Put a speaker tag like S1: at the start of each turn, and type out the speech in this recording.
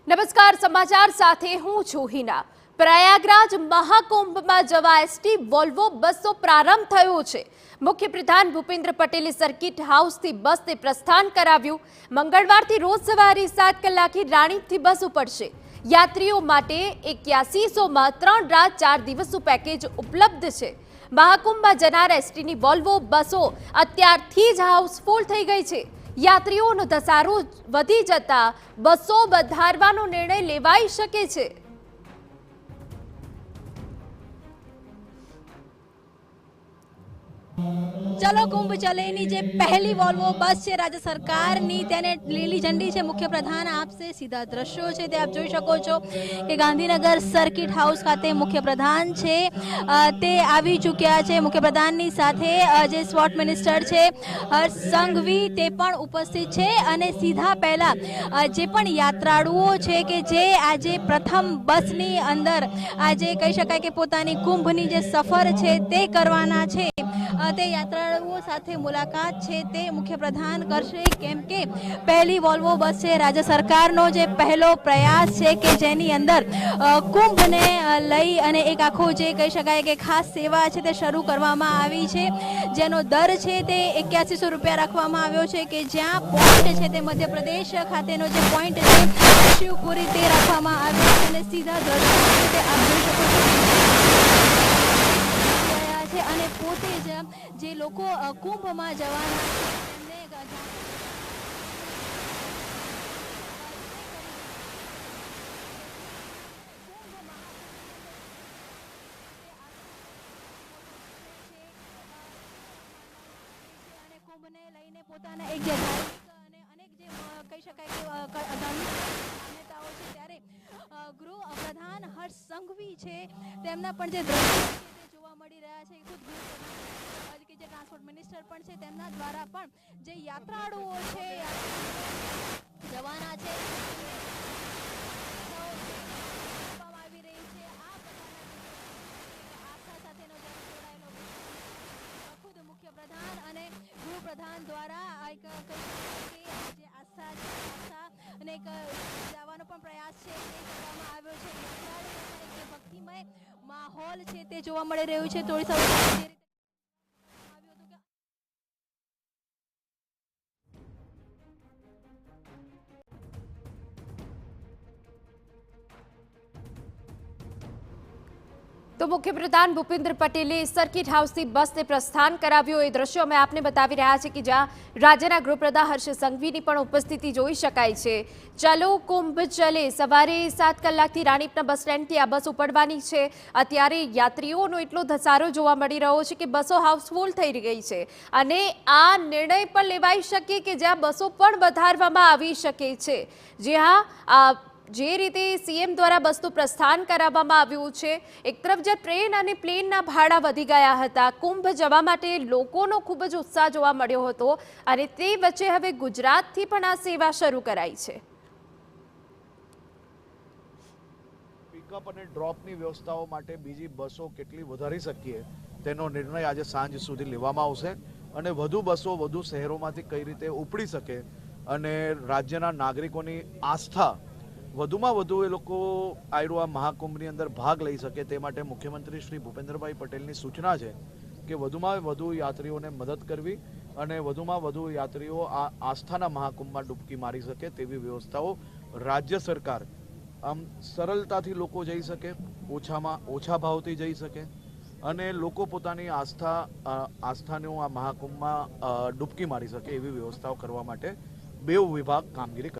S1: નમસ્કાર, સમાચાર સાથે હું છું હિના। પ્રયાગરાજ મહાકુંભમાં જવા એસટી વોલ્વો બસનો પ્રારંભ થયો છે। મુખ્યપ્રધાન ભૂપેન્દ્ર પટેલે સર્કિટ હાઉસથી બસને પ્રસ્થાન કરાવ્યું। મંગળવારથી રોજ સવારે 7 કલાકે રાણીપથી બસ ઉપડશે। યાત્રીઓ માટે 8100માં 3 રાત 4 દિવસનું પેકેજ ઉપલબ્ધ છે। મહાકુંભમાં જનાર એસટીની વોલ્વો બસો અત્યારથી જ હાઉસફુલ થઈ ગઈ છે। યાત્રીઓનો ધસારો વધી જતા બસો વધારવાનો નિર્ણય લેવાઈ શકે છે।
S2: चलो कुंभ चलेनी जे पहली वॉल्वो बस है राज्य सरकार नी तेने લીલી ઝંડી છે। મુખ્ય પ્રધાન આપસે સીધા દ્રશ્યો છે તે આપ જોઈ શકો છો કે ગાંધીનગર સર્કિટ હાઉસ ખાતે મુખ્ય પ્રધાન છે તે આવી ચૂક્યા છે। મુખ્ય પ્રધાનની સાથે જે સ્પોર્ટ મિનિસ્ટર છે હર્ષ સંઘવી તે પણ ઉપસ્થિત છે અને સીધા પહેલા જે પણ યાત્રાળુઓ છે કે જે આજે પ્રથમ બસની અંદર આજે કહી શકાય કે પોતાની કુંભની જે સફર છે તે કરવાના છે તે યાત્રાળુઓ સાથે મુલાકાત છે તે મુખ્ય પ્રધાન કરશે। કેમ કે પહેલી વોલ્વો બસ છે રાજ્ય સરકારનો જે પહેલો પ્રયાસ છે કે જેની અંદર કુંભને લઈ અને એક આખો જે કહી શકાય કે ખાસ સેવા છે તે શરૂ કરવામાં આવી છે જેનો દર છે તે 8100 રૂપિયા રાખવામાં આવ્યો છે કે જ્યાં પોઈન્ટ છે તે મધ્યપ્રદેશ ખાતેનો જે પોઈન્ટ છે શિવપુરી તે રાખવામાં આવ્યો છે અને સીધા દ્રશ્યો તે આપ જોઈ શકો છો અને પોતે જ જે લોકો કુંભમાં જવાના કુંભને લઈને પોતાના એક જે અને અનેક જે કહી શકાય કે માન્યતાઓ છે ત્યારે ગૃહ પ્રધાન હર્ષ સંઘવી છે તેમના પણ જે દ્રશ્યો જોવા મળી રહ્યા છે। ખુદ કે જે ટ્રાન્સપોર્ટ મિનિસ્ટર પણ છે તેમના દ્વારા પણ જે યાત્રાળુઓ છે જવાના છે આવી રહી છે આ આસ્થા સાથેનો જોડાયેલો ખુદ મુખ્ય પ્રધાન અને ગૃહ પ્રધાન દ્વારા એક જે આસ્થા અને એક જવાનો પણ પ્રયાસ છે તે કરવામાં આવ્યો છે। યાત્રાળુઓમાં એક ભક્તિમય માહોલ છે તે જોવા મળી રહ્યું છે। થોડી સૌ
S1: तो मुख्यप्रधान भूपेन्द्र पटेले सर्किट हाउसથી બસને પ્રસ્થાન કરાવ્યું। એ દ્રશ્યો અમે આપને બતાવી રહ્યા છે કે જ્યાં રાજ્યના ગૃહપ્રધાન હર્ષ સંઘવીની પણ ઉપસ્થિતિ જોઈ શકાય છે। ચલો કુંભ ચલે સવારે 7 કલાકથી રાણીપના બસ સ્ટેન્ડથી આ બસ ઉપડવાની છે। અત્યારે યાત્રીઓનો એટલો ધસારો જોવા મળી રહ્યો છે કે બસો હાઉસફુલ થઈ ગઈ છે અને આ નિર્ણય પણ લેવાઈ શકે કે જ્યાં બસો પણ વધારવામાં આવી શકે છે। જે હા જે રીતે સીએમ દ્વારા બસનું પ્રસ્થાન કરાવવામાં આવ્યું છે એક તરફ જે ટ્રેન અને પ્લેનના ભાડા વધી ગયા હતા કુંભ જવા માટે લોકોનો ખૂબ જ ઉત્સાહ જોવા મળ્યો હતો અને તે વચ્ચે હવે ગુજરાતથી પણ આ સેવા શરૂ કરાઈ છે।
S3: પિકઅપ અને ડ્રોપની વ્યવસ્થાઓ માટે બીજી બસો કેટલી વધારી શકીએ તેનો નિર્ણય આજે સાંજ સુધી લેવામાં આવશે અને વધુ બસો વધુ શહેરોમાંથી કઈ રીતે ઉપડી શકે અને રાજ્યના નાગરિકોની આસ્થા વધુમાં વધુ એ લોકો આ મહાકુંભની અંદર ભાગ લઈ શકે તે માટે મુખ્યમંત્રી શ્રી ભૂપેન્દ્રભાઈ પટેલની સૂચના છે કે વધુમાં વધુ યાત્રીઓને મદદ કરવી અને વધુમાં વધુ યાત્રીઓ આ આસ્થાના મહાકુંભમાં ડૂબકી મારી શકે તેવી વ્યવસ્થાઓ રાજ્ય સરકાર આમ સરળતાથી લોકો જઈ શકે, ઓછા ભાવથી જઈ શકે અને લોકો પોતાની આસ્થાનું આ મહાકુંભમાં ડૂબકી મારી શકે એવી વ્યવસ્થાઓ કરવા માટે બે વિભાગ કામગીરી